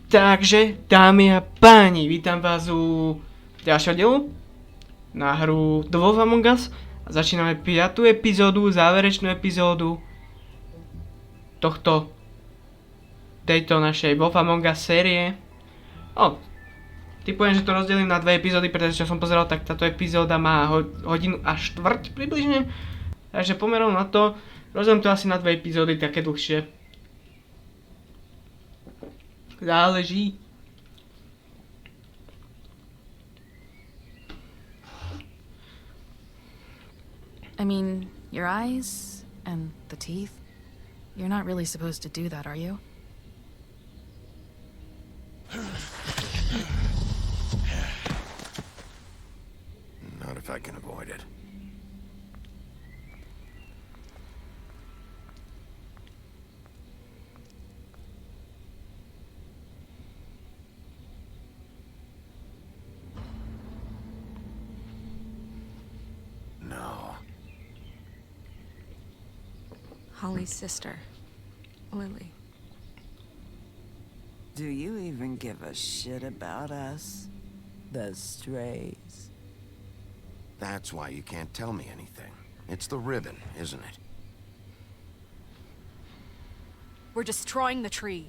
Takže, dámy a páni, vítam vás u ďalšieho dielu na hru dvoch Among Us a začíname 5. epizódu, záverečnú epizódu tejto našej Wolf Among Us série. Typujem, že to rozdelím na 2 epizódy, pretože čo som pozeral, tak táto epizóda má hodinu a štvrť približne. Takže pomerom na to, rozdelím to asi na 2 epizódy, také dlhšie. Záleží. I mean, your eyes and the teeth. You're not really supposed to do that, are you? Not if I can avoid it. Holly's sister, Lily. Do you even give a shit about us? The strays? That's why you can't tell me anything. It's the ribbon, isn't it? We're destroying the tree.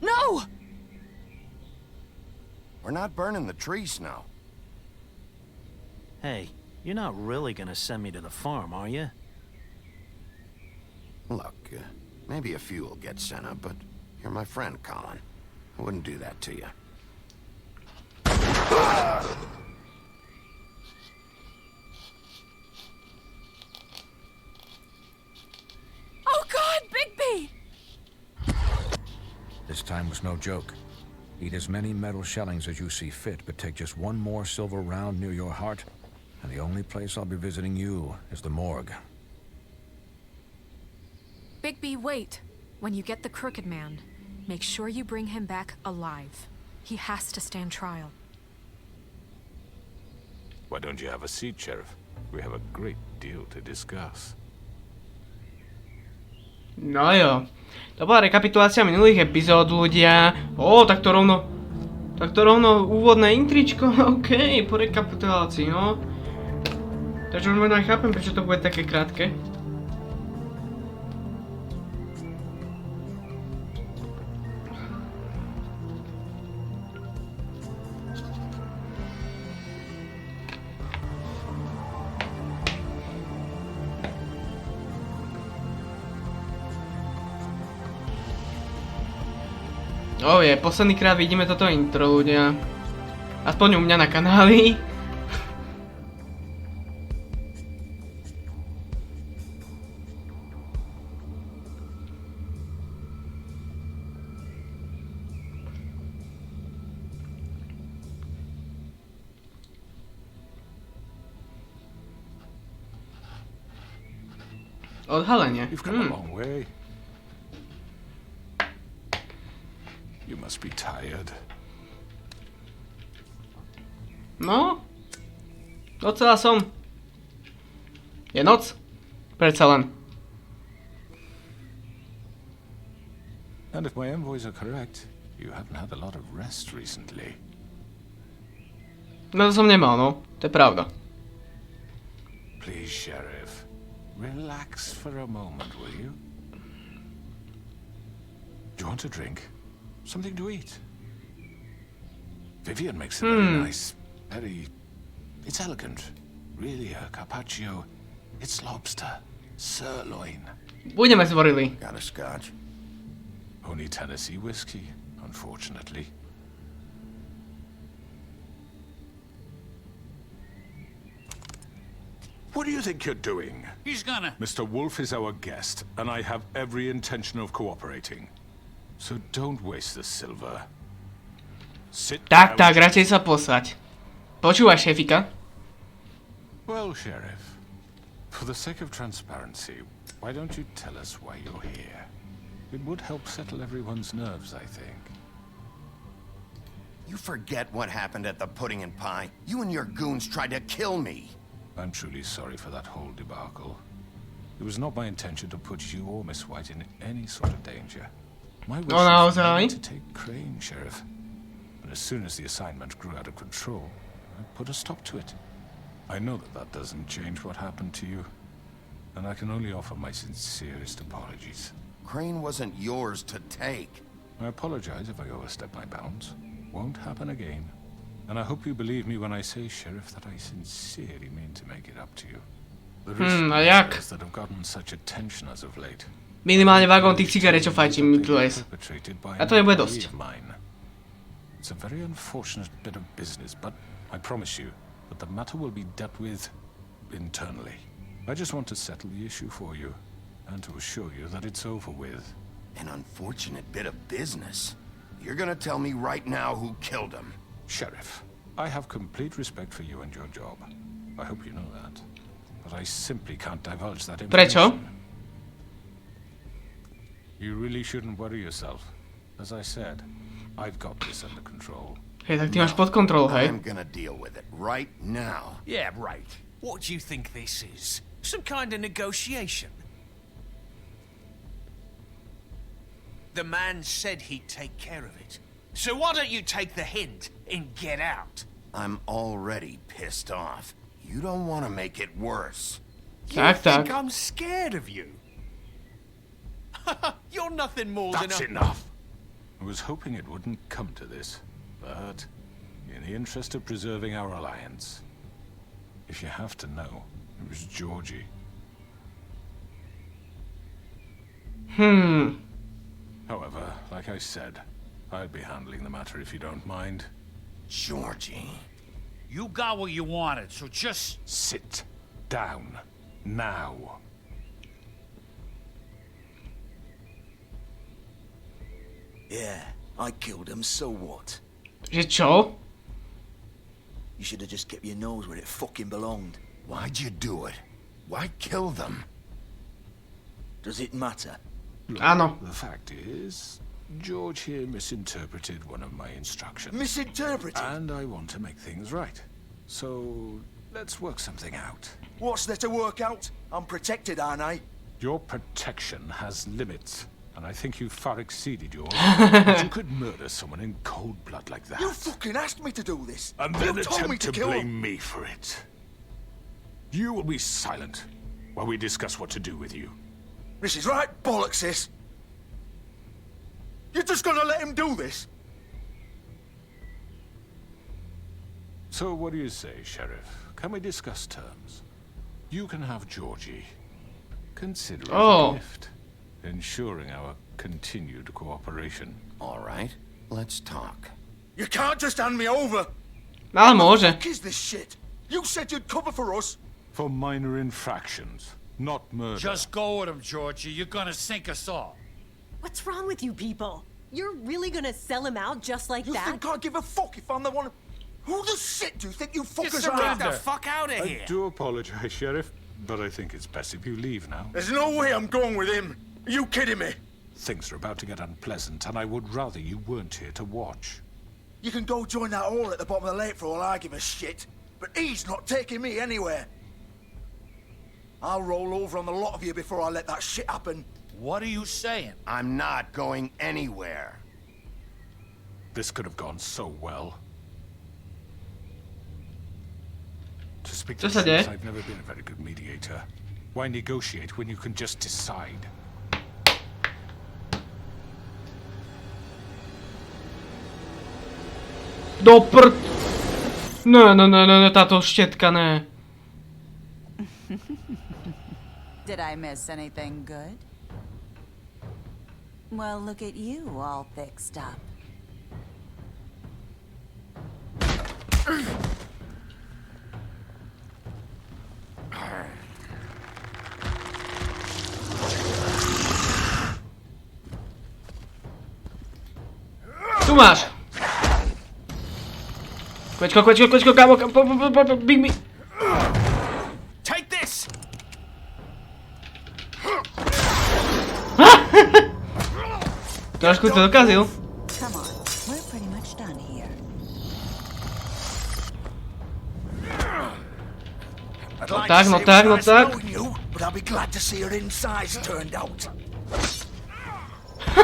No! We're not burning the tree, Snow. Hey, you're not really gonna send me to the farm, are you? Look, maybe a few will get sent up, but you're my friend, Colin. I wouldn't do that to you. Oh God, Bigby! This time was no joke. Eat as many metal shellings as you see fit, but take just one more silver round near your heart, and the only place I'll be visiting you is the morgue. Bigby, wait. When you get the crooked man, make sure you bring him back alive. He has to stand trial. Why don't you have a seat, Sheriff? We have a great deal to discuss. No jo. To bola rekapitulácia minulých epizód, ľudia. Tak to rovno úvodné intričko. OK, po rekapitulácii, no. Takže už možno aj chápem, prečo to bude také krátke. Posledný krát vidíme toto intro, ľudia. Aspoň u mňa na kanáli. Odhalenie. You've come a long way. You must be tired. No, docela som. Je noc? Predsa len. And if my envoys are correct, you haven't had a lot of rest recently. No to som nemal, no. To je pravda. Please, Sheriff, relax for a moment, will you? Do you want a drink? Something to eat? Vivian makes it very nice. It's elegant. Really a carpaccio. It's lobster. Sirloin. Budeme zvorili. Got a scotch? Only Tennessee whiskey, unfortunately. What do you think you're doing? He's gonna... Mr. Wolf is our guest, and I have every intention of cooperating. So don't waste the silver. Sit Tak, down. radšej sa posrať. Počúvaj, šéfika. Well, Sheriff, for the sake of transparency, why don't you tell us why you're here? It would help settle everyone's nerves, I think. You forget what happened at the pudding and pie. You and your goons tried to kill me. I'm truly sorry for that whole debacle. It was not my intention to put you or Miss White in any sort of danger. My wish No, was for naozaj? me to take Crane, Sheriff. And as soon as the assignment grew out of control, I put a stop to it. I know that that doesn't change what happened to you, and I can only offer my sincerest apologies. Crane wasn't yours to take. I apologize if I overstep my bounds. Won't happen again. And I hope you believe me when I say, Sheriff, that I sincerely mean to make it up to you. The a jak? risks that have gotten such attention as of late. Minimálne vagón tých cigaret, čo fajčím, Mitles. A to nebude dosť. It's a very unfortunate bit of business, but I promise you that the matter will be dealt with internally. I just want to settle the issue for you, and to assure you that it's over with. An unfortunate bit of business. You're gonna tell me right now who killed him. Sheriff, I have complete respect for you and your job. I hope you know that. But I simply can't divulge that Prečo? information. You really shouldn't worry yourself. As I said, I've got this under control. Hej, tak ty máš pod kontrolou, hej? I'm gonna deal with it right now. Yeah, right. What do you think this is? Some kind of negotiation? The man said he'd take care of it. So why don't you take the hint and get out? I'm already pissed off. You don't want to make it worse. You think I'm scared of you? You're nothing more That's than a... enough! I was hoping it wouldn't come to this, but in the interest of preserving our alliance, if you have to know, it was Georgie. However, like I said, I'd be handling the matter if you don't mind. Georgie. You got what you wanted, so just... Sit down. Now. Yeah, I killed him, so what? Že čo? You should have just kept your nose where it fucking belonged. Why'd you do it? Why kill them? Does it matter? Áno. The fact is, George here misinterpreted one of my instructions. Misinterpreted? And I want to make things right. So, let's work something out. What's there to work out? I'm protected, aren't I? Your protection has limits, and I think you've far exceeded yours. But you could murder someone in cold blood like that. You fucking asked me to do this. And then you told me attempt to kill blame him. me for it. You will be silent while we discuss what to do with you. This is right bollocks, sis. You're just gonna let him do this? So what do you say, Sheriff? Can we discuss terms? You can have Georgie. Consider it a gift, ensuring our continued cooperation. All right, let's talk. You can't just hand me over. Ale môže. What is this shit? You said you'd cover for us. For minor infractions, not murder. Just go with him, Georgie. You're gonna sink us all. What's wrong with you people? You're really gonna sell him out just like You that? think I give a fuck if I'm the one? Who the shit do you think you fuckers Get are? the fuck out of I here. do apologize, Sheriff, but I think it's best if you leave now. There's no way I'm going with him. Are you kidding me? Things are about to get unpleasant, and I would rather you weren't here to watch. You can go join that hole at the bottom of the lake for all I give a shit. But he's not taking me anywhere. I'll roll over on the lot of you before I let that shit happen. What are you saying? I'm not going anywhere. This could have gone so well. To speak the Co sa truth, deje? I've never been a very good mediator. Why negotiate when you can just decide? Ne, táto štetka, ne. Did I miss anything good? Well, look at you, all fixed up. Tu máš. Kľečko, kámo, big me. Take this. Trošku to dokazil. Come on, we're pretty much done here. I'd No like tak, to no say tak, it no was nice tak. knowing you, but I'll be glad to see her insides turned out.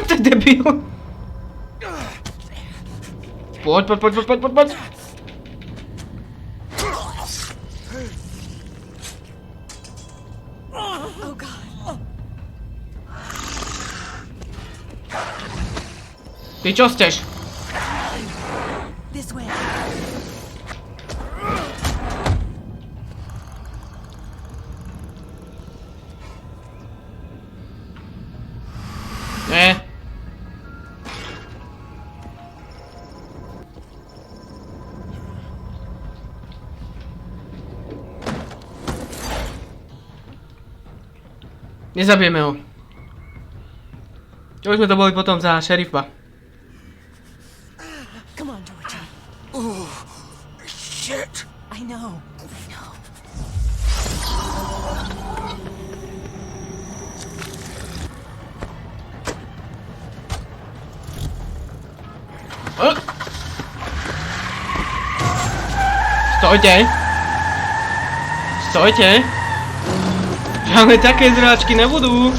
to je debil. Poď. Oh God. Ty čo steš? This way. Ne. Nezabijeme ho. Čo by sme to boli potom za šerifa? Come on, Georgie. Oh, shit. I know. Stojte. Žiadne také zráčky nebudú.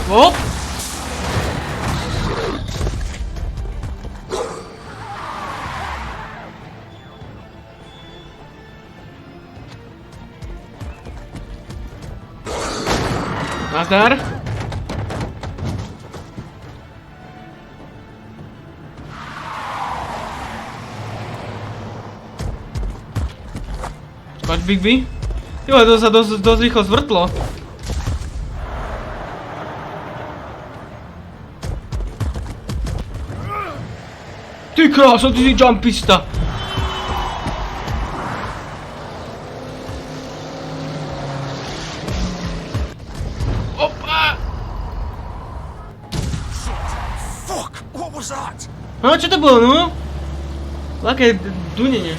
Hop. Nazdar. Poď, Bigby. Jo, to sa dosť rýchlo zvrtlo. Ty krása, ty si jumpista. Opa! Fuck! What was that? No, čo to bolo, no? Také dunenie.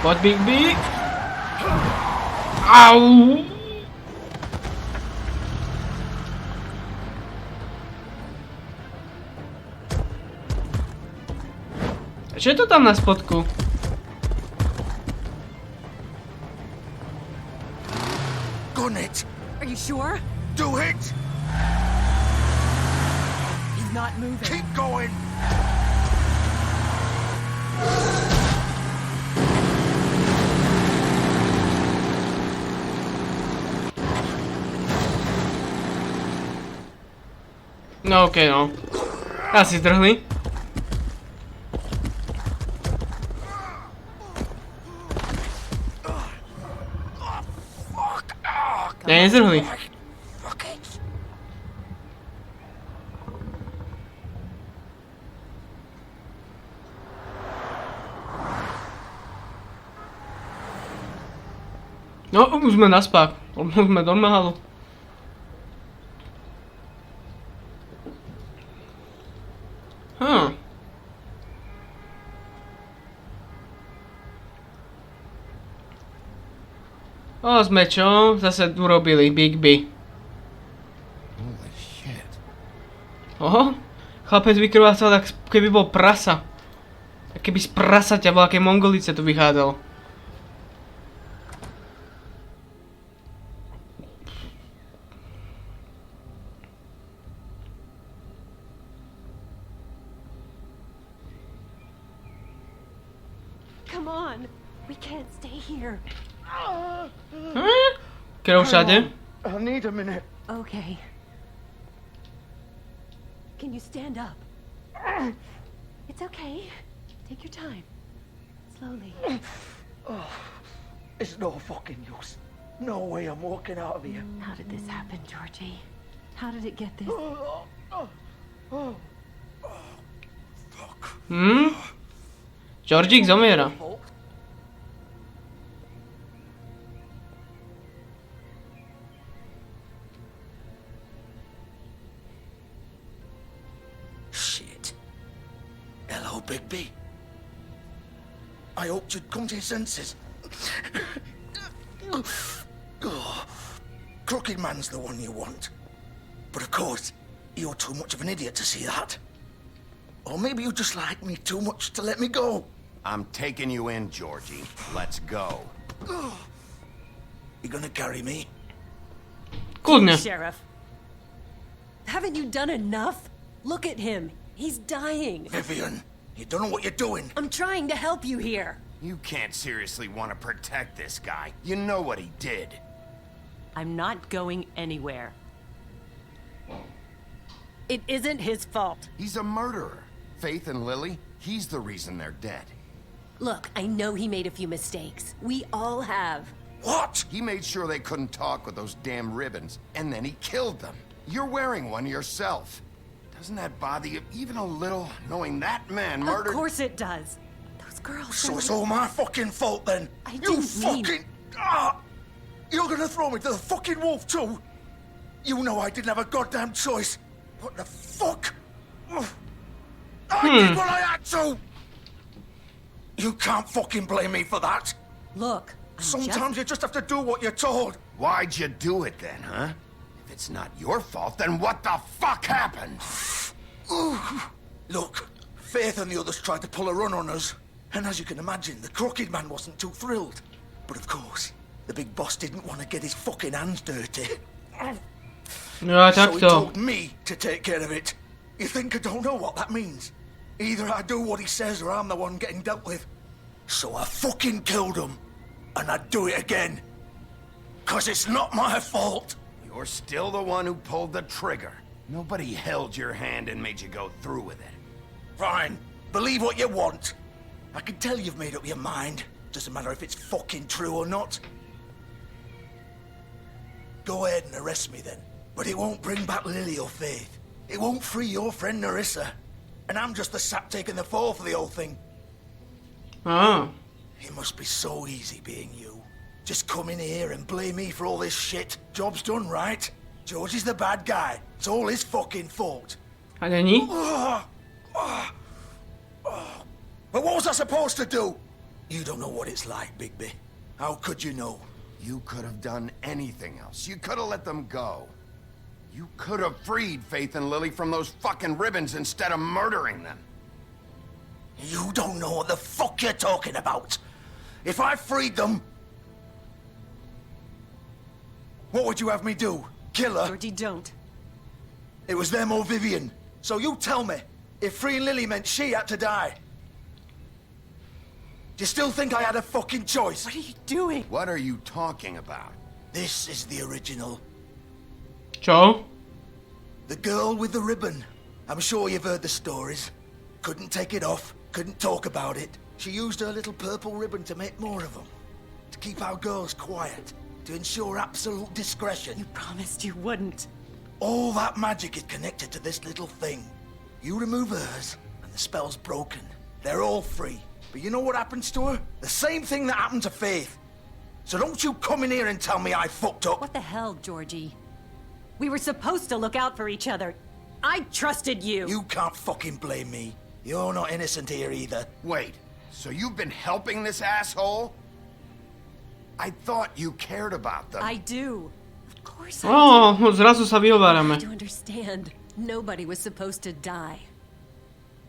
Poď, Bigby. Au! Čo je to tam na spodku? Gun it! Are you sure? Do it! He's not moving. Keep going! No okej, no. Asi zdrhli. Ne, nezdrhli. No, už sme naspák. Už sme do mahalu. O, sme čo? Zase urobili Bigby. Holy shit. Oho, chlapec vykrvácal tak keby bol prasa. Tak keby z prasaťa bol aké mongolice tu vychádzalo. Come on. We can't stay here. Krv všade. I need a minute. Okay. Can you stand up? It's okay. Take your time. Slowly. Oh, it's no fucking use. No way I'm walking out of here. How did this happen, Georgie? How did it get this? Georgík zomiera. Shit. Hello, Bigby. I hoped you'd come to your senses. Crooked Man's the one you want. But of course, you're too much of an idiot to see that. Or maybe you just like me too much to let me go. I'm taking you in, Georgie. Let's go. You gonna carry me? Kľudne. Sheriff. Haven't you done enough? Look at him. He's dying. Vivian, you don't know what you're doing. I'm trying to help you here. You can't seriously want to protect this guy. You know what he did. I'm not going anywhere. It isn't his fault. He's a murderer. Faith and Lily, he's the reason they're dead. Look, I know he made a few mistakes. We all have. What? He made sure they couldn't talk with those damn ribbons, and then he killed them. You're wearing one yourself. Doesn't that bother you even a little, knowing that man murdered... Of course it does. Those girls... So it's all my fucking fault then? I You didn't mean... fucking... You're gonna throw me to the fucking wolf too? You know I didn't have a goddamn choice. What the fuck? I did what I had to! You can't fucking blame me for that. Look, Sometimes you just have to do what you're told. Why'd you do it then, huh? If it's not your fault, then what the fuck happened? Look, Faith and the others tried to pull a run on us. And as you can imagine, the Crooked Man wasn't too thrilled. But of course, the big boss didn't want to get his fucking hands dirty. No, So tak he to. told me to take care of it. You think I don't know what that means? Either I do what he says or I'm the one getting dealt with. So I fucking killed him. And I'd do it again. 'Cause it's not my fault. You're still the one who pulled the trigger. Nobody held your hand and made you go through with it. Fine. Believe what you want. I can tell you've made up your mind. Doesn't matter if it's fucking true or not. Go ahead and arrest me then. But it won't bring back Lily or Faith. It won't free your friend Narissa. And I'm just the sap taking the fall for the whole thing. Ah. It must be so easy being you. Just come in here and blame me for all this shit. Job's done, right? George is the bad guy. It's all his fucking fault. A není? But what was I supposed to do? You don't know what it's like, Bigby. How could you know? You could have done anything else. You could have let them go. You could have freed Faith and Lily from those fucking ribbons instead of murdering them. You don't know what the fuck you're talking about. If I freed them... What would you have me do? Kill her? Georgie, don't. It was them or Vivian. So you tell me, if freeing Lily meant she had to die. Do you still think I had a fucking choice? What are you doing? What are you talking about? This is the original. Čo? The girl with the ribbon. I'm sure you've heard the stories. Couldn't take it off, couldn't talk about it. She used her little purple ribbon to make more of them. To keep our girls quiet. To ensure absolute discretion. You promised you wouldn't. All that magic is connected to this little thing. You remove hers, and the spell's broken. They're all free. But you know what happens to her? The same thing that happened to Faith. So don't you come in here and tell me I fucked up. What the hell, Georgie? We were supposed to look out for each other. I trusted you. You can't fucking blame me. You're not innocent here either. Wait, so you've been helping this asshole? I thought you cared about them. I do. Of course I Oh, zrazu sa vyhovárame. do. To understand, nobody was supposed to die.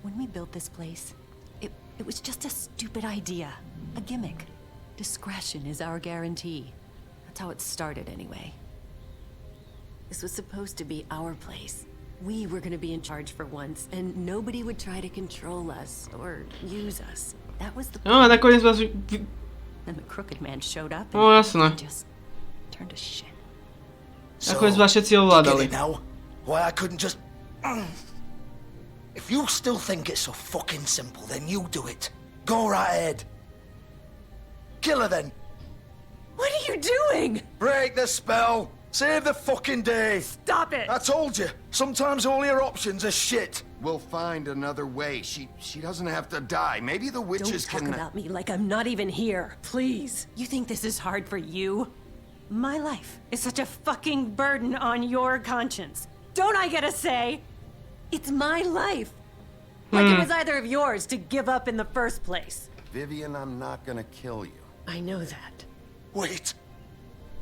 When we built this place, it was just a stupid idea. A gimmick. Discretion is our guarantee. That's how it started anyway. This was supposed to be our place. We were gonna be in charge for once, and nobody would try to control us or use us. That was the No, a nakoniec vás... And the Crooked Man showed up No, and jasné. just turned to shit. Nakoniec vás všetci Get ovládali. it now? Why I couldn't just... If you still think it's so fucking simple, then you do it. Go right ahead. Kill her then. What are you doing? Break the spell. Save the fucking day. Stop it. I told you, sometimes all your options are shit. We'll find another way. She doesn't have to die. Maybe the witches Don't talk can... about me like I'm not even here, please. You think this is hard for you? My life is such a fucking burden on your conscience. Don't I get a say? It's my life. Like it was either of yours to give up in the first place. Vivian, I'm not gonna kill you. I know that. Wait.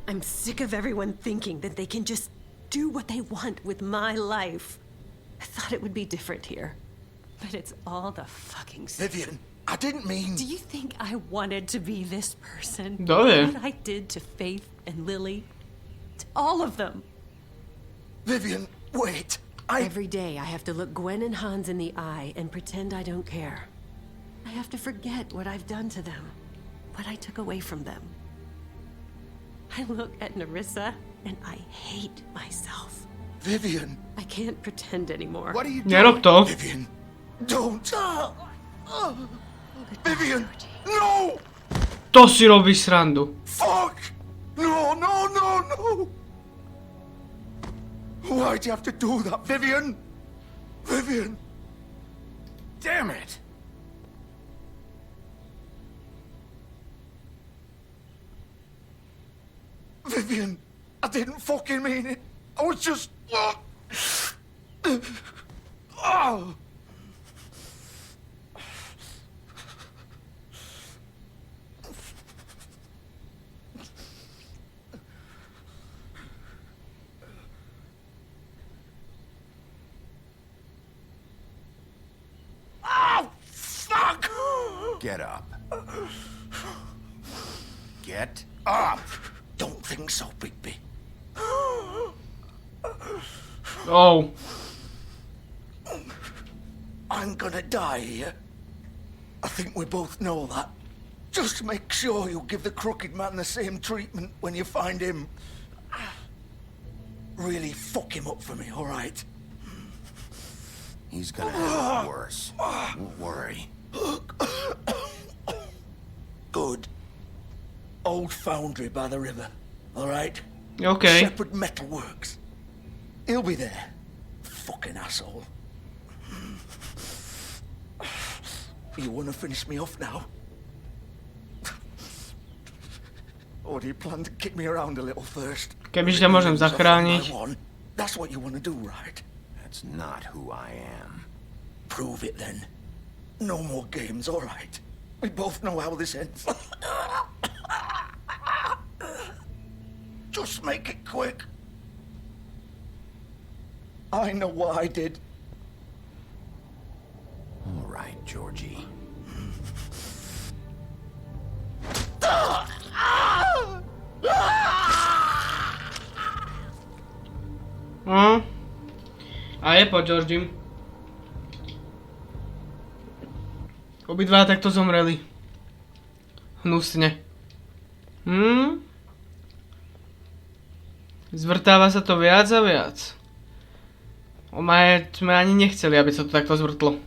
I'm sick of everyone thinking that they can just do what they want with my life. I thought it would be different here. But it's all the fucking same. Vivian, I didn't mean... Do you think I wanted to be this person? Dove? What I did to Faith and Lily? To all of them. Vivian, wait. Every day I have to look Gwen and Hans in the eye and pretend I don't care. I have to forget what I've done to them. What I took away from them. I look at Nerissa and I hate myself. Vivian. I can't pretend anymore. What are you Nerob doing? to. Vivian, don't. Vivian, no! To si robíš srandu. Fuck! No, no, no, no! Why'd you have to do that, Vivian? Vivian! Damn it! Vivian, I didn't fucking mean it. I was just... Oh. Oh, fuck! Get up. Get up! Don't think so, Bigby. Oh. I'm gonna die here. I think we both know that. Just make sure you give the crooked man the same treatment when you find him. Really fuck him up for me, all right? He's gonna have it worse. Don't worry. Good. Old foundry by the river, all right? Okay. Shepherd Metalworks. He'll be there. Fucking asshole. You wanna finish me off now? Or do you plan to kick me around a little first? Kebyže ťa môžem zachrániť. That's what you wanna do, right? That's not who I am. Prove it then. No more games, all right? We both know how this ends. Just make it quick. I know what I did. All right, Georgie. A je po Georgim. Obidva takto zomreli. Hnusne. Zvrtáva sa to viac a viac. Sme ani nechceli, aby sa to takto zvrtlo.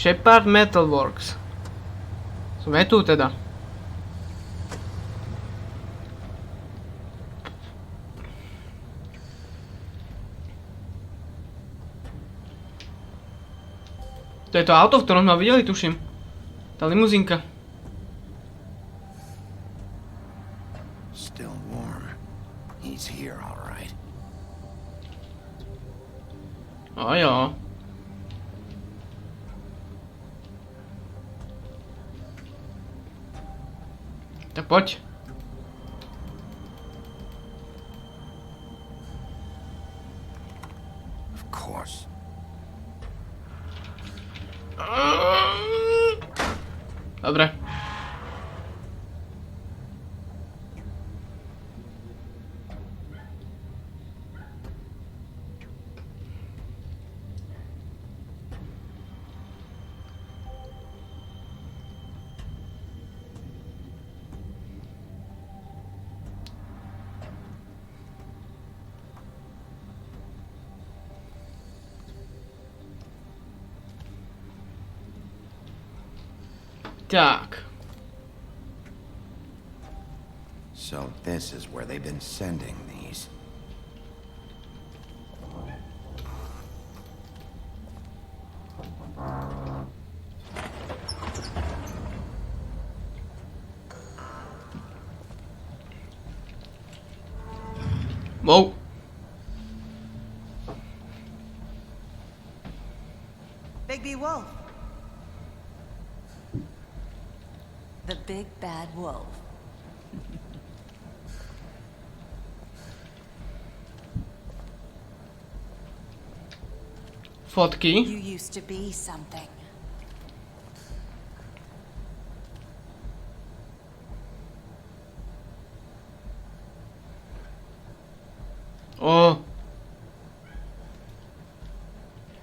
Shepherd Metalworks. Sme tu teda. To je to auto, v ktorom sme videli, tuším. Tá limuzínka. Still warm. He's here, all right. A jo. Tak poď. Of course. Dobre. Tak. So this is where they've been sending these. Whoa. Big B Wolf. The big bad wolf. Fotky. You used to be something. O.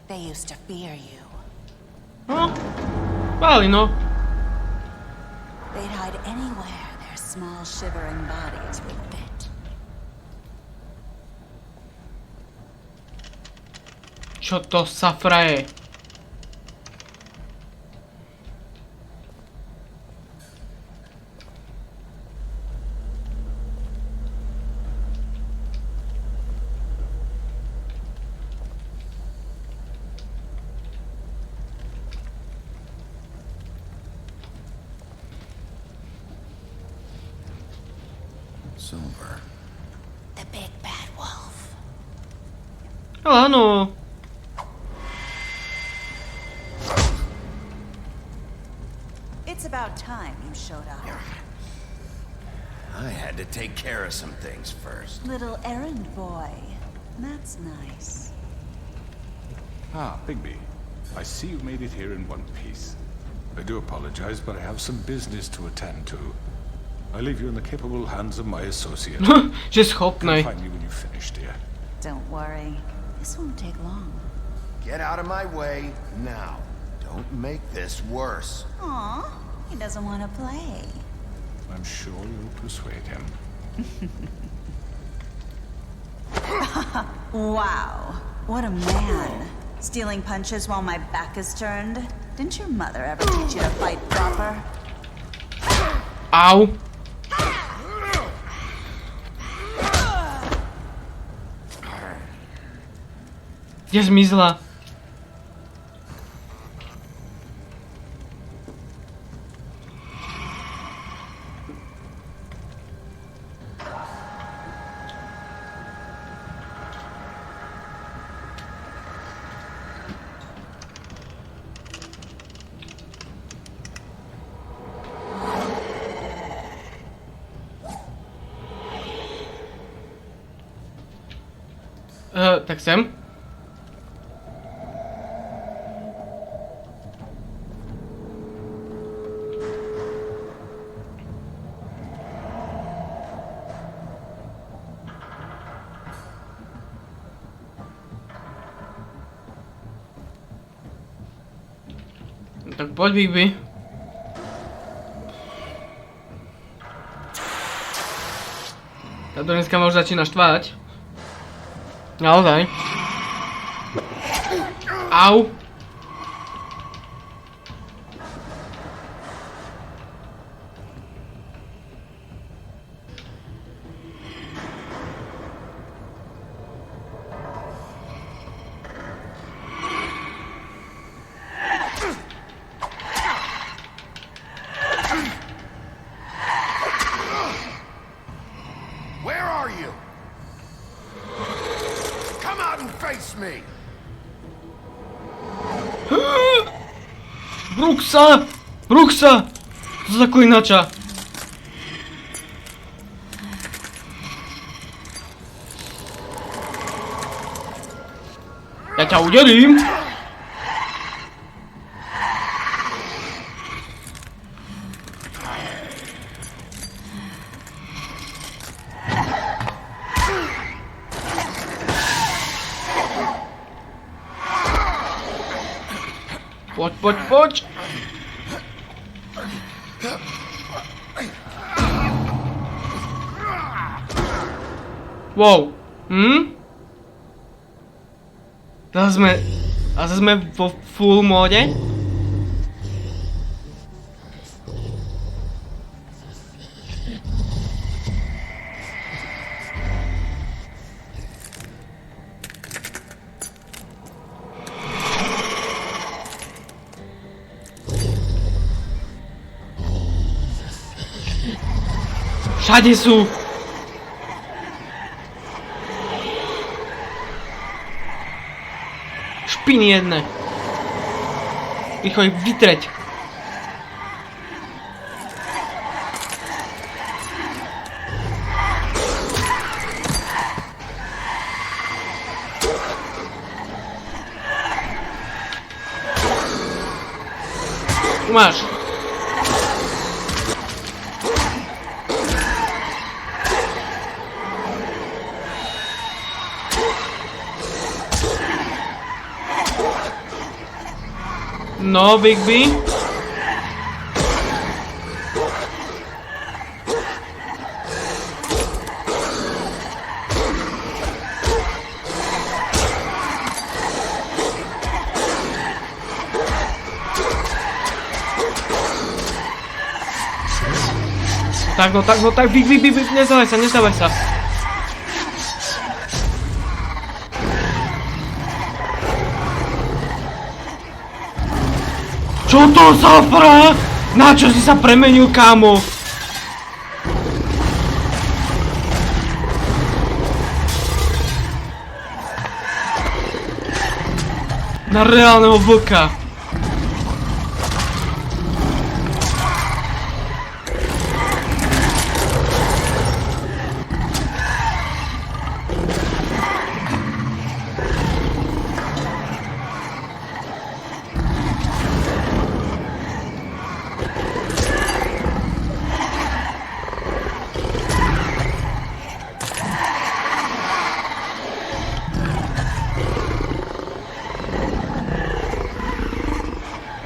They used to fear you. No. Báli, no. They'd hide anywhere their small shivering bodies would fit. Čo to sa fraje? Silver. The big bad wolf. Áno. It's about time you showed up. I had to take care of some things first. Little errand boy. That's nice. Ah, Bigby. I see you made it here in one piece. I do apologize, but I have some business to attend to. I leave you in the capable hands of my associate. Že schopnej. Find me when you finish, dear. Don't worry. This won't take long. Get out of my way now. Don't make this worse. Aw, he doesn't want to play. I'm sure you'll persuade him. Wow, what a man. Stealing punches while my back is turned? Didn't your mother ever teach you to fight proper? Au. Kde zmizla? Tak sem. Tak poď, Bigby. Táto dneska ma už začína štvať. Naozaj. Au. Where are you? Come out and face me! Bruxa! Bruxa! Co za klinača? Ja ťa udelím! Poď, poď, poď! Wow. Zase sme vo full móde. Všade sú. Špiny jedné. Rýchlo ich vytreť. Tu máš. No, Big B. Tak, Big, nezdávaj sa. Čo to za fra? Na čo si sa premenil, kámo? Na reálneho vlka.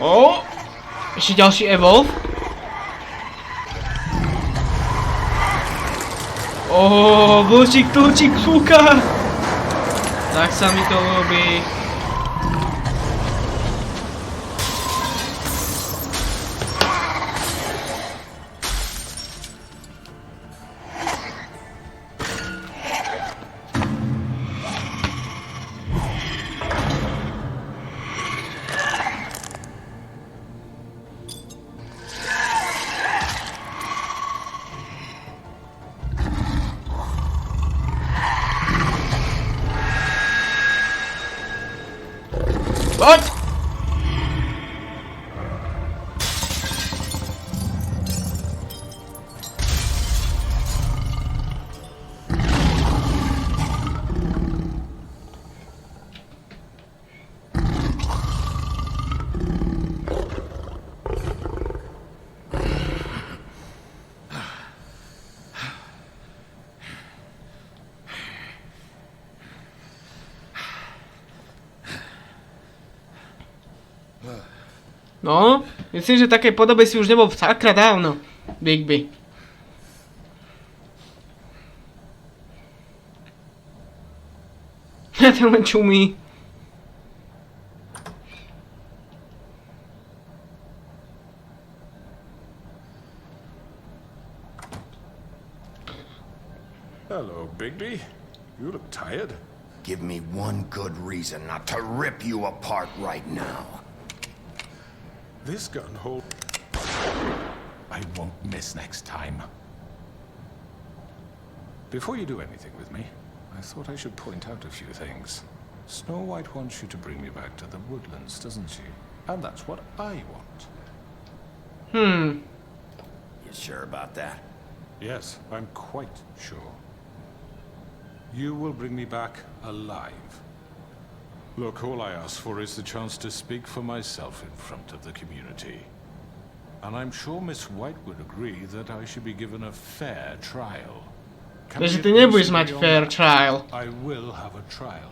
O, ešte ďalší evolve. O, vlčík, fúka. Tak sa mi to ľúbi. Poď! No, myslím, že v takej podobe si už nebol sakra dávno, Big B. Ja ten len čumí. Hello, Bigby. You look tired. Give me one good reason not to rip you apart right now. This gun hold... I won't miss next time. Before you do anything with me, I thought I should point out a few things. Snow White wants you to bring me back to the woodlands, doesn't she? And that's what I want. You sure about that? Yes, I'm quite sure. You will bring me back alive. Look, all I ask for is the chance to speak for myself in front of the community. And I'm sure Miss White would agree that I should be given a fair trial. Takže ty nebudeš mať fair trial. I will have a trial.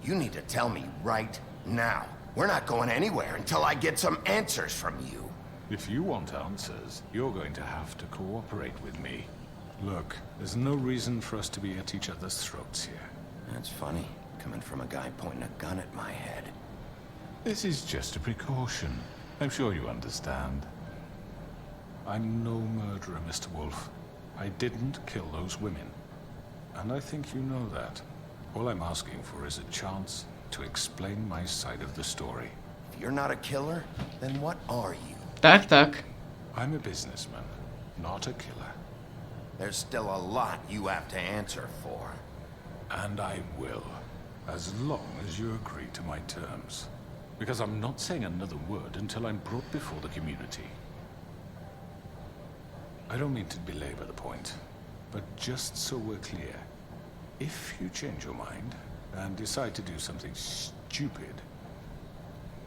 You need to tell me right now. We're not going anywhere until I get some answers from you. If you want answers, you're going to have to cooperate with me. Look, there's no reason for us to be at each other's throats here. That's funny, coming from a guy pointing a gun at my head. This is just a precaution. I'm sure you understand. I'm no murderer, Mr. Wolf. I didn't kill those women. And I think you know that. All I'm asking for is a chance to explain my side of the story. If you're not a killer, then what are you? Tak. I'm a businessman, not a killer. There's still a lot you have to answer for. And I will, as long as you agree to my terms. Because I'm not saying another word until I'm brought before the community. I don't mean to belabor the point, but just so we're clear, if you change your mind and decide to do something stupid,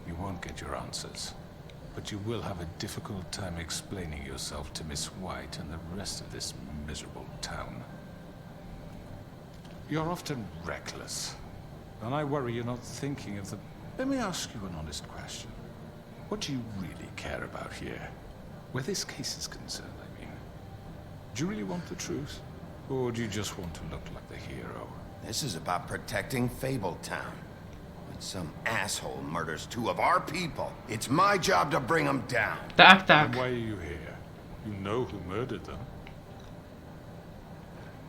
you won't get your answers. But you will have a difficult time explaining yourself to Miss White and the rest of this miserable town. You're often reckless, and I worry you're not thinking of the... Let me ask you an honest question. What do you really care about here? Where this case is concerned, I mean. Do you really want the truth? Or do you just want to look like the hero? This is about protecting Fabletown. When some asshole murders 2 of our people, it's my job to bring them down. Tak. And why are you here? You know who murdered them.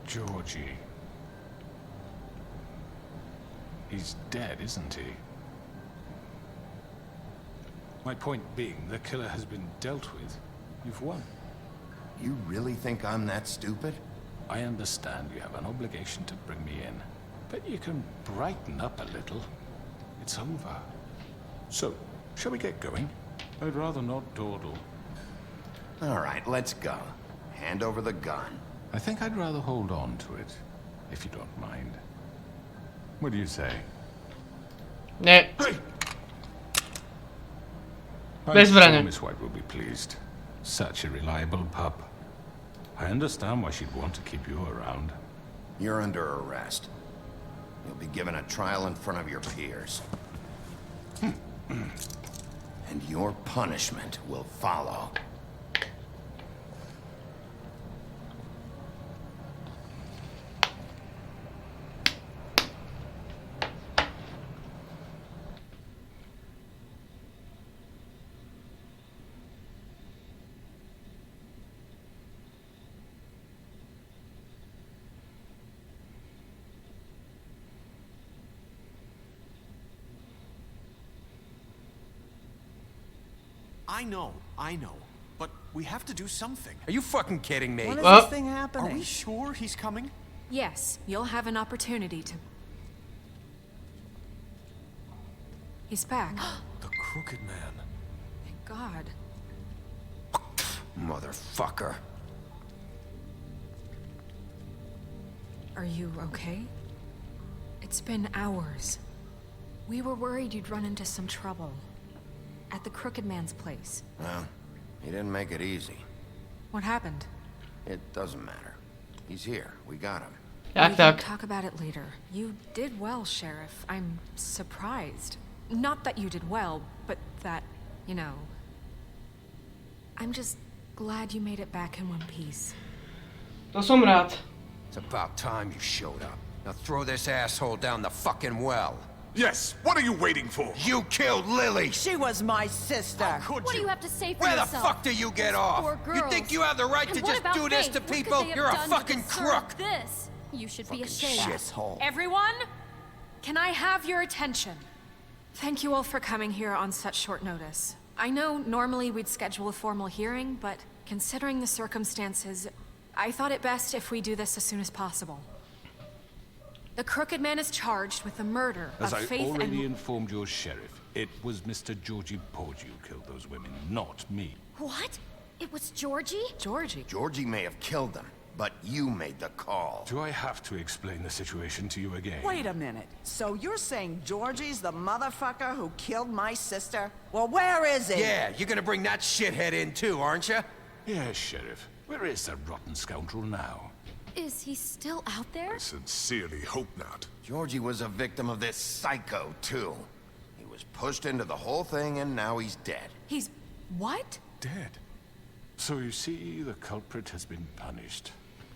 Georgie. He's dead, isn't he? My point being, the killer has been dealt with. You've won. You really think I'm that stupid? I understand you have an obligation to bring me in, but you can brighten up a little. It's over. So, shall we get going? I'd rather not dawdle. All right, let's go. Hand over the gun. I think I'd rather hold on to it, if you don't mind. What do you say? Nie. I'm Bez sure brania. Miss White will be pleased. Such a reliable pup. I understand why she'd want to keep you around. You're under arrest. You'll be given a trial in front of your peers. And your punishment will follow. I know. But we have to do something. Are you fucking kidding me? When is this thing happening? Are we sure he's coming? Yes, you'll have an opportunity to... He's back. The Crooked Man. Thank God. Motherfucker. Are you okay? It's been hours. We were worried you'd run into some trouble. At the Crooked Man's place. Well, he didn't make it easy. What happened? It doesn't matter. He's here. We got him. We can talk about it later. You did well, Sheriff. I'm surprised. Not that you did well, but that, you know... I'm just glad you made it back in one piece. To som rád. It's about time you showed up. Now throw this asshole down the fucking well. Yes, what are you waiting for? You killed Lily! She was my sister. Could What do you have to say for Where the yourself? fuck do you get off? Poor You girls. think you have the right And to what just about do this Faith? to What could people? they have You're a done to fucking deserve crook. This. You should be ashamed. Shithole. Everyone, can I have your attention? Thank you all for coming here on such short notice. I know normally we'd schedule a formal hearing, but considering the circumstances, I thought it best if we do this as soon as possible. The Crooked Man is charged with the murder As of I Faith already and... informed your sheriff, it was Mr. Georgie Porgy who killed those women, not me. What? It was Georgie? Georgie? Georgie may have killed them, but you made the call. Do I have to explain the situation to you again? Wait a minute. So you're saying Georgie's the motherfucker who killed my sister? Well, where is he? Yeah, you're gonna bring that shithead in too, aren't you? Yes, Sheriff. Where is that rotten scoundrel now? Is he still out there? I sincerely hope not. Georgie was a victim of this psycho, too. He was pushed into the whole thing, and now he's dead. He's... what? Dead. So you see, the culprit has been punished.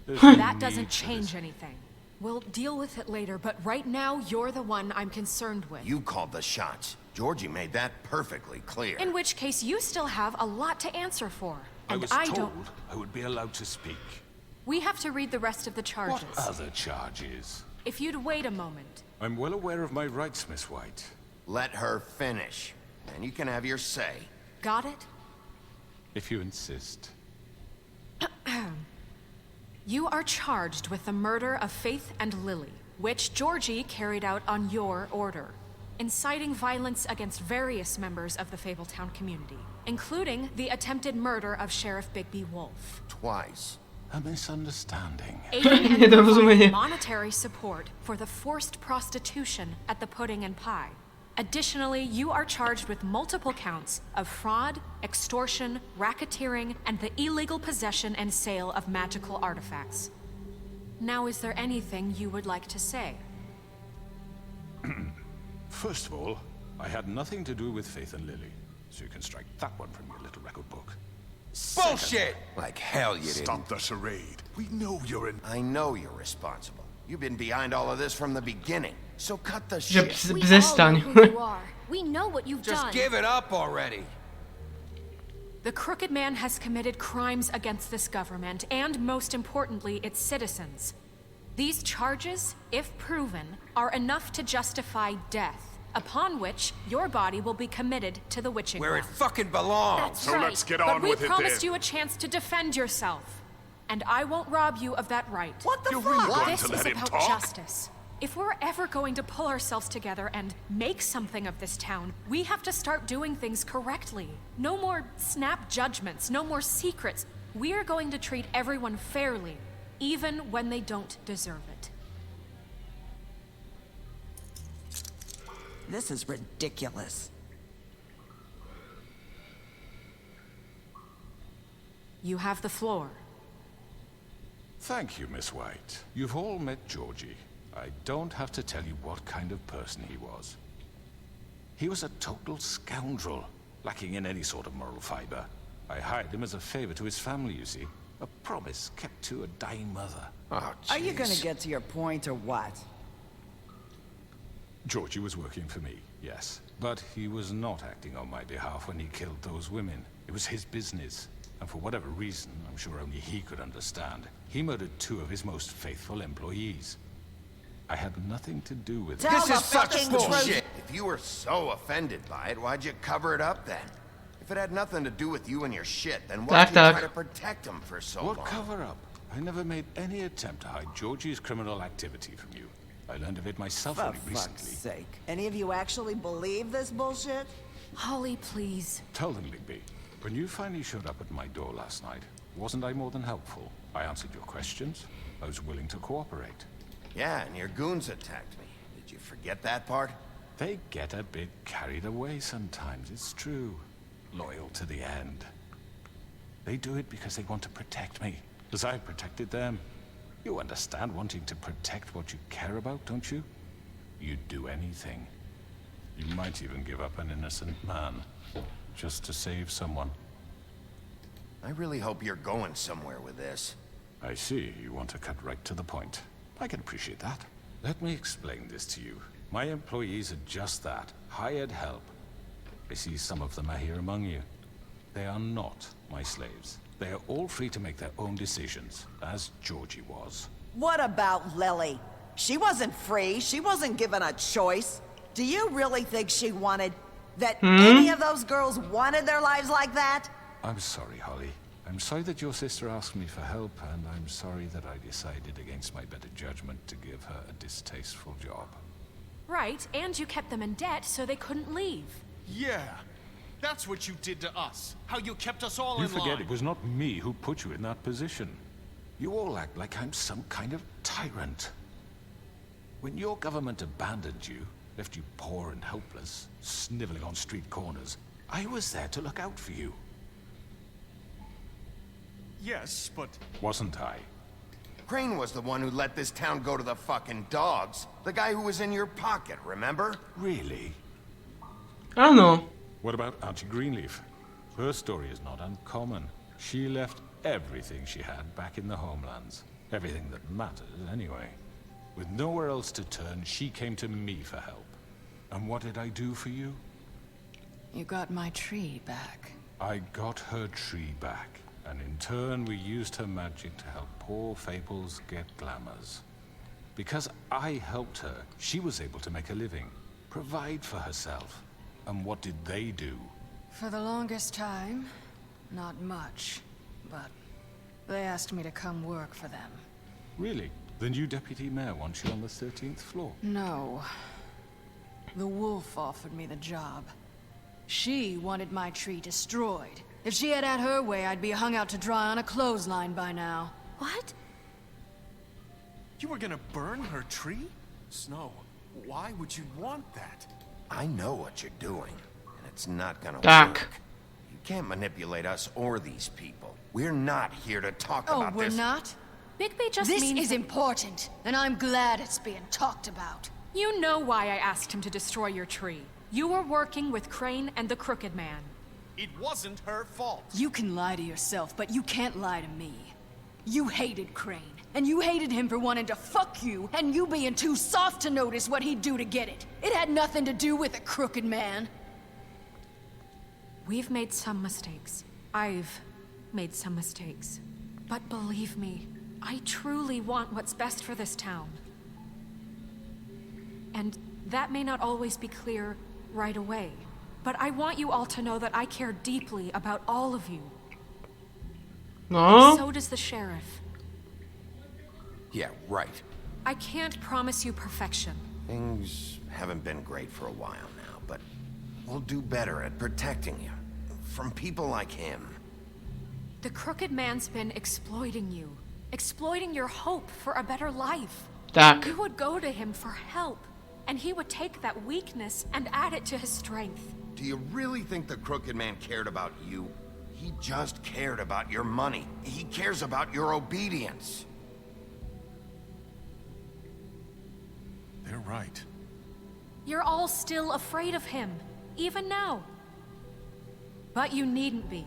There's That no doesn't need for change this. anything. We'll deal with it later, but right now, you're the one I'm concerned with. You called the shots. Georgie made that perfectly clear. In which case, you still have a lot to answer for. I And was I told don't... I would be allowed to speak. We have to read the rest of the charges. What other charges? If you'd wait a moment. I'm well aware of my rights, Miss White. Let her finish. Then you can have your say. Got it? If you insist. You are charged with the murder of Faith and Lily, which Georgie carried out on your order, inciting violence against various members of the Fabletown community, including the attempted murder of Sheriff Bigby Wolf. Twice. A misunderstanding. Aiding and providing monetary support for the forced prostitution at the Pudding and Pie. Additionally, you are charged with multiple counts of fraud, extortion, racketeering, and the illegal possession and sale of magical artifacts. Now, is there anything you would like to say? First of all, I had nothing to do with Faith and Lily, so you can strike that one from your little record book. Bullshit! Like hell you didn't. Stop the charade. We know you're in. I know you're responsible. You've been behind all of this from the beginning. So cut the Že shit. přestaň. We know what you've Just done. give it up already. The Crooked Man has committed crimes against this government and, most importantly, its citizens. These charges, if proven, are enough to justify death, upon which your body will be committed to the witching Where it well. fucking belongs. That's So right. let's get but on we with it promised then. you a chance to defend yourself, and I won't rob you of that right. What the You're fuck? really going This to is let him about talk? justice. If we're ever going to pull ourselves together and make something of this town, we have to start doing things correctly. No more snap judgments, no more secrets. We are going to treat everyone fairly, even when they don't deserve it. This is ridiculous. You have the floor. Thank you, Miss White. You've all met Georgie. I don't have to tell you what kind of person he was. He was a total scoundrel, lacking in any sort of moral fiber. I hired him as a favor to his family, you see. A promise kept to a dying mother. Oh, Are you gonna jeez. get to your point or what? Georgie was working for me, yes. But he was not acting on my behalf when he killed those women. It was his business. And for whatever reason, I'm sure only he could understand, he murdered 2 of his most faithful employees. I had nothing to do with it. Tell This the is such fucking bullshit. If you were so offended by it, why'd you cover it up then? If it had nothing to do with you and your shit, then why'd you try to protect him for so long? What cover-up? I never made any attempt to hide Georgie's criminal activity from you. I learned of it myself For only fuck's recently. sake. Any of you actually believe this bullshit? Holly, please. Tell them, Bigby. When you finally showed up at my door last night, wasn't I more than helpful? I answered your questions. I was willing to cooperate. Yeah, and your goons attacked me. Did you forget that part? They get a bit carried away sometimes, it's true. Loyal to the end. They do it because they want to protect me, as I protected them. You understand wanting to protect what you care about, don't you? You'd do anything. You might even give up an innocent man, just to save someone. I really hope you're going somewhere with this. I see, you want to cut right to the point. I can appreciate that. Let me explain this to you. My employees are just that, hired help. I see some of them are here among you. They are not my slaves. They are all free to make their own decisions, as Georgie was. What about Lily? She wasn't free. She wasn't given a choice. Do you really think she wanted... that any of those girls wanted their lives like that? I'm sorry, Holly. I'm sorry that your sister asked me for help, and I'm sorry that I decided against my better judgment to give her a distasteful job. Right, and you kept them in debt so they couldn't leave. Yeah, that's what you did to us. How you kept us all You in forget line. it was not me who put you in that position. You all act like I'm some kind of tyrant. When your government abandoned you, left you poor and helpless, sniveling on street corners, I was there to look out for you. Yes, but... Wasn't I? Crane was the one who let this town go to the fucking dogs. The guy who was in your pocket, remember? Really? Áno. What about Auntie Greenleaf? Her story is not uncommon. She left everything she had back in the homelands. Everything that mattered, anyway. With nowhere else to turn, she came to me for help. And what did I do for you? You got my tree back. I got her tree back. And in turn, we used her magic to help poor Fables get glamours. Because I helped her, she was able to make a living, provide for herself. And what did they do? For the longest time, not much, but They asked me to come work for them. Really? The new deputy mayor wants you on the 13th floor? No. The wolf offered me the job. She wanted my tree destroyed. If she had her way, I'd be hung out to dry on a clothesline by now. What? You were gonna burn her tree? Snow, why would you want that? I know what you're doing, and it's not gonna Tak. work. You can't manipulate us or these people. We're not here to talk Oh, about we're this. not? Bigby just This means is important, and I'm glad it's being talked about. You know why I asked him to destroy your tree. You were working with Crane and the Crooked Man. It wasn't her fault. You can lie to yourself, but you can't lie to me. You hated Crane, and you hated him for wanting to fuck you, and you being too soft to notice what he'd do to get it. It had nothing to do with the Crooked Man. We've made some mistakes. I've made some mistakes. But believe me, I truly want what's best for this town. And that may not always be clear right away. But I want you all to know that I care deeply about all of you. No? So does the sheriff. Yeah, right. I can't promise you perfection. Things haven't been great for a while now, but we'll do better at protecting you from people like him. The Crooked Man's been exploiting you. Exploiting your hope for a better life. Tak. You would go to him for help, and he would take that weakness and add it to his strength. Do you really think the Crooked Man cared about you? He just cared about your money. He cares about your obedience. They're right. You're all still afraid of him, even now. But you needn't be.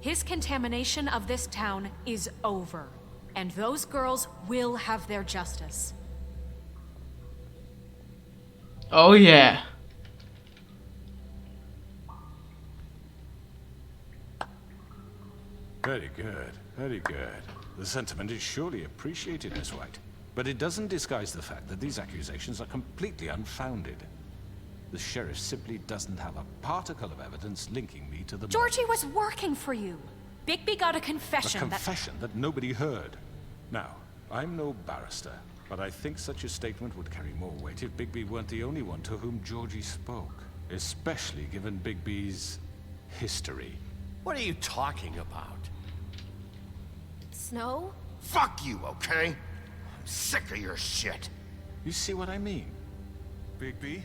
His contamination of this town is over, and those girls will have their justice. Oh yeah. Very good, very good. The sentiment is surely appreciated, Miss White. But it doesn't disguise the fact that these accusations are completely unfounded. The sheriff simply doesn't have a particle of evidence linking me to the Georgie murders. was working for you. Bigby got a confession A confession that nobody heard. Now, I'm no barrister, but I think such a statement would carry more weight if Bigby weren't the only one to whom Georgie spoke. Especially given Bigby's history. What are you talking about? Snow? Fuck you, okay? I'm sick of your shit. You see what I mean? Bigby?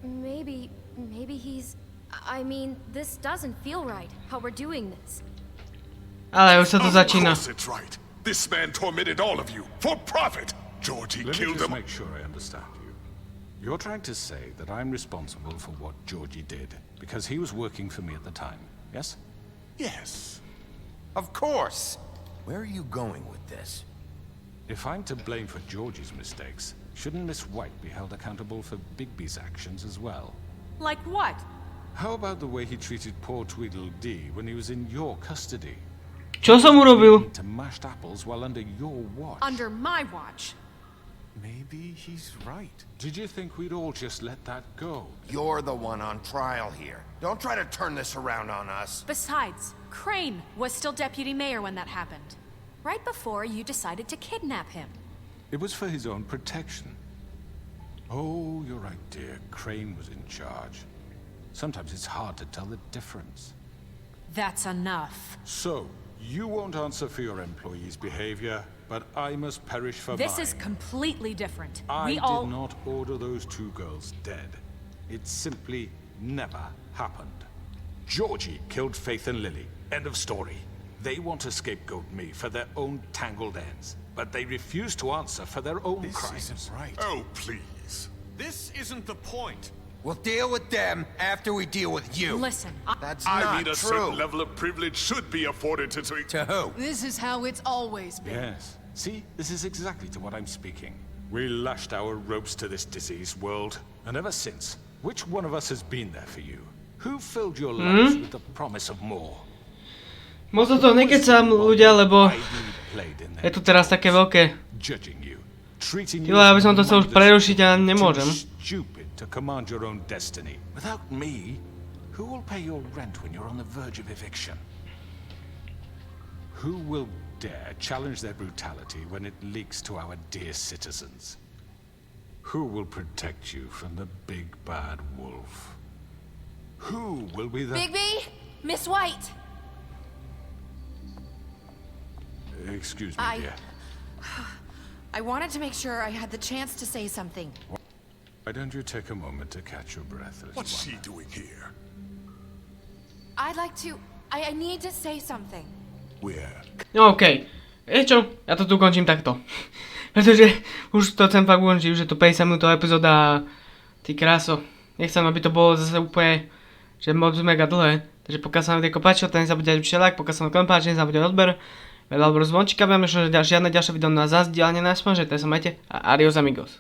Maybe he's... I mean, this doesn't feel right, how we're doing this. Ale už sa to začína. Of course it's right. This man tormented all of you for profit. Georgie Let me killed just him. make sure I understand you. You're trying to say that I'm responsible for what Georgie did because he was working for me at the time, yes? Yes. Of course. Where are you going with this? If I'm to blame for Georgie's mistakes, shouldn't Miss White be held accountable for Bigby's actions as well? Like what? How about the way he treated poor Tweedledee when he was in your custody? Čo som urobil? To mashed apples while under your watch. Under my watch. Maybe he's right. Did you think we'd all just let that go? You're the one on trial here. Don't try to turn this around on us. Besides, Crane was still deputy mayor when that happened. Right before you decided to kidnap him. It was for his own protection. Oh, you're right, dear. Crane was in charge. Sometimes it's hard to tell the difference. That's enough. So, you won't answer for your employees' behavior, but I must perish for mine. This is completely different. I We all... did not order those two girls dead. It simply never happened. Georgie killed Faith and Lily. End of story. They want to scapegoat me for their own tangled ends, but they refuse to answer for their own crimes. This isn't right. Oh, please. This isn't the point. We'll deal with them after we deal with you. Listen, That's I not mean, a true. certain level of privilege should be afforded to... To who? This is how it's always been. Yes. See, this is exactly to what I'm speaking. We lashed our ropes to this diseased world, and ever since, which one of us has been there for you? Who filled your lives with the promise of more? Možno to nekecam ľudia, lebo je tu teraz také veľké. Tyle, aby som to chcel už prerušiť a nemôžem. Stupid to command your own destiny. Without me, who will pay your rent when you're on the verge of eviction? Who will dare challenge their brutality when it leaks to our dear citizens? Who will protect you from the big bad wolf? Who will be the... Bigby? Miss White! Excuse me, dear. I wanted to make sure I had the chance to say something. Why don't you take a moment to catch your breath? What's she doing here? I'd like to... I need to say something. Where? No okej. Vieš čo? Ja to tu končím takto. Pretože už to chcem fakt ukončiť, už je to 50 minútová epizóda a ty kráso. Nechcem, aby to bolo zase úplne, že moc mega dlhé. Takže pokiaľ sa vám tejto páčilo, tak nezabudnite dať like, pokiaľ sa vám páči, nezabudnite odber. Veľa zvončíka, vieme, že žiadne ďalšie video na zazdielanie nás môže, tak sa majte a adios amigos.